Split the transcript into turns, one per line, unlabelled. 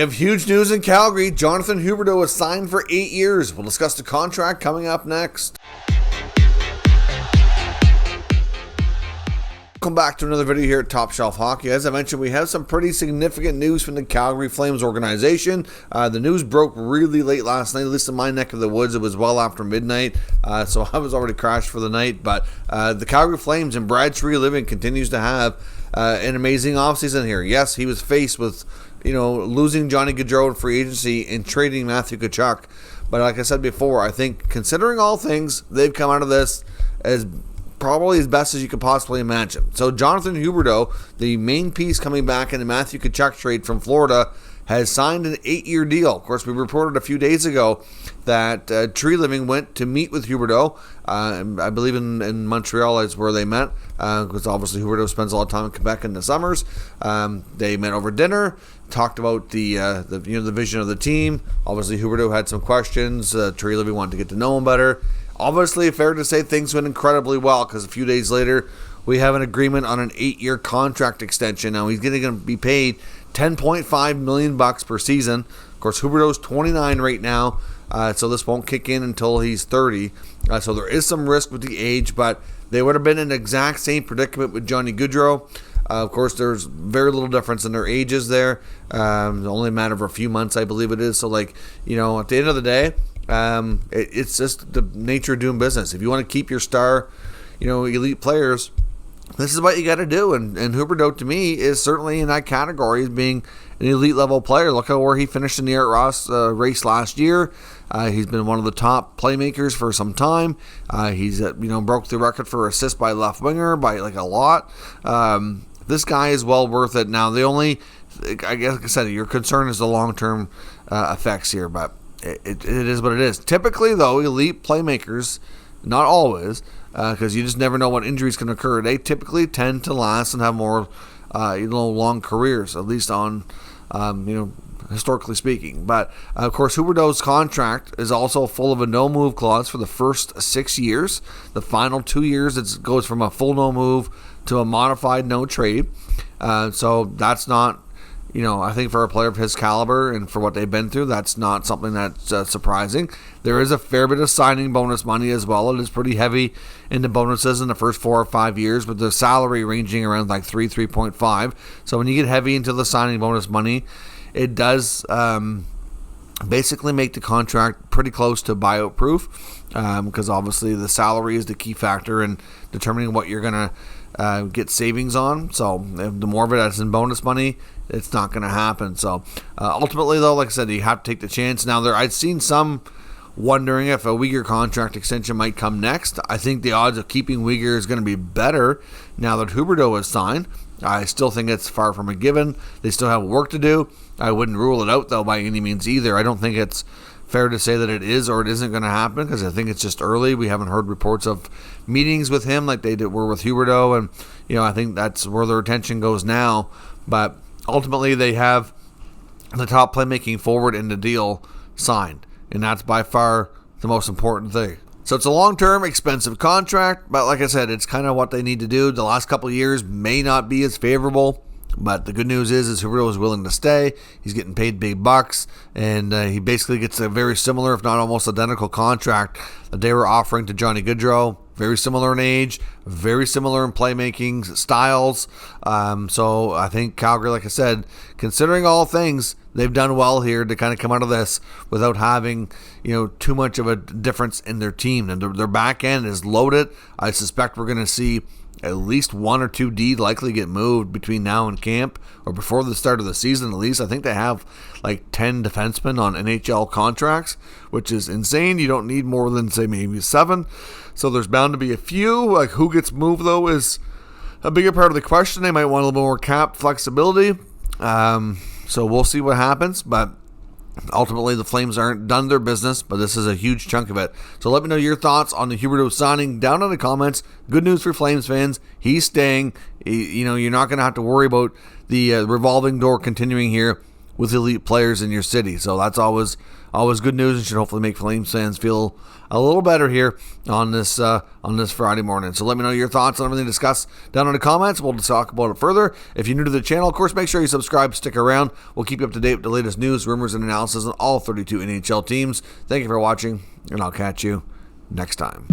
We have huge news in Calgary. Jonathan Huberdeau is signed for 8 years. We'll discuss the contract coming up next. Welcome back to another video here at Top Shelf Hockey. As I mentioned, we have some pretty significant news from the Calgary Flames organization. The news broke really late last night, at least in my neck of the woods. It was well after midnight, so I was already crashed for the night. But the Calgary Flames and Brad Treliving continues to have an amazing offseason here. Yes, he was faced with losing Johnny Gaudreau in free agency and trading Matthew Tkachuk. But like I said before, I think considering all things, they've come out of this as probably as best as you could possibly imagine. So Jonathan Huberdeau, the main piece coming back in the Matthew Tkachuk trade from Florida, has signed an 8-year deal. Of course, we reported a few days ago that Treliving went to meet with Huberdeau. I believe in Montreal is where they met, because obviously Huberdeau spends a lot of time in Quebec in the summers. They met over dinner, talked about the vision of the team. Obviously, Huberdeau had some questions. Treliving wanted to get to know him better. Obviously, fair to say things went incredibly well, because a few days later, we have an agreement on an 8-year contract extension. Now, he's going to be paid $10.5 million per season. Of course, Huberdeau's 29 right now, so this won't kick in until he's 30. So there is some risk with the age, but they would have been in the exact same predicament with Johnny Gaudreau. Of course, there's very little difference in their ages there. Only a matter of a few months, I believe it is. So, at the end of the day, it's just the nature of doing business. If you want to keep your star, elite players, this is what you got to do. And Huberdeau, to me, is certainly in that category as being an elite level player. Look at where he finished in the Art Ross race last year. He's been one of the top playmakers for some time. He's broke the record for assists by left winger by a lot. This guy is well worth it. Now, the only, I guess, like I said, your concern is the long-term effects here, but it is what it is. Typically, though, elite playmakers, not always, because you just never know what injuries can occur. They typically tend to last and have more, long careers, at least on, historically speaking. But of course, Huberdeau's contract is also full of a no-move clause for the first 6 years. The final 2 years, it goes from a full no-move to a modified no-trade. So that's not. I think for a player of his caliber and for what they've been through, that's not something that's surprising. There is a fair bit of signing bonus money as well. It is pretty heavy in the bonuses in the first 4 or 5 years, with the salary ranging around 3.5. So when you get heavy into the signing bonus money, it does basically make the contract pretty close to buyout proof, because obviously the salary is the key factor in determining what you're going to get savings on. So the more of it that's in bonus money, it's not going to happen. So ultimately, though, like I said, you have to take the chance. Now, I'd seen some wondering if a Uyghur contract extension might come next. I think the odds of keeping Uyghur is going to be better now that Huberdeau is signed. I still think it's far from a given. They still have work to do. I wouldn't rule it out, though, by any means either. I don't think it's fair to say that it is or it isn't going to happen, because I think it's just early. We haven't heard reports of meetings with him like they were with Huberdeau, and I think that's where their attention goes now. But ultimately, they have the top playmaking forward in the deal signed, and that's by far the most important thing. So it's a long-term, expensive contract, but like I said, it's kind of what they need to do. The last couple of years may not be as favorable, but the good news is Huberdeau is willing to stay. He's getting paid big bucks, and he basically gets a very similar, if not almost identical, contract that they were offering to Johnny Gaudreau. Very similar in age, very similar in playmaking styles. So I think Calgary, like I said, considering all things, they've done well here to kind of come out of this without having, too much of a difference in their team. And their back end is loaded. I suspect we're going to see at least 1 or 2 D likely get moved between now and camp, or before the start of the season at least. I think they have 10 defensemen on NHL contracts, which is insane. You don't need more than, say, maybe 7. So there's bound to be a few. Who gets moved, though, is a bigger part of the question. They might want a little more cap flexibility. So we'll see what happens. But ultimately, the Flames aren't done their business, but this is a huge chunk of it. So let me know your thoughts on the Huberdeau signing down in the comments. Good news for Flames fans. He's staying. You're not going to have to worry about the revolving door continuing here with elite players in your city. So that's always good news, and should hopefully make Flames fans feel a little better here on this Friday morning. So let me know your thoughts on everything discussed down in the comments. We'll talk about it further. If you're new to the channel, of course, make sure you subscribe, stick around. We'll keep you up to date with the latest news, rumors, and analysis on all 32 NHL teams. Thank you for watching, and I'll catch you next time.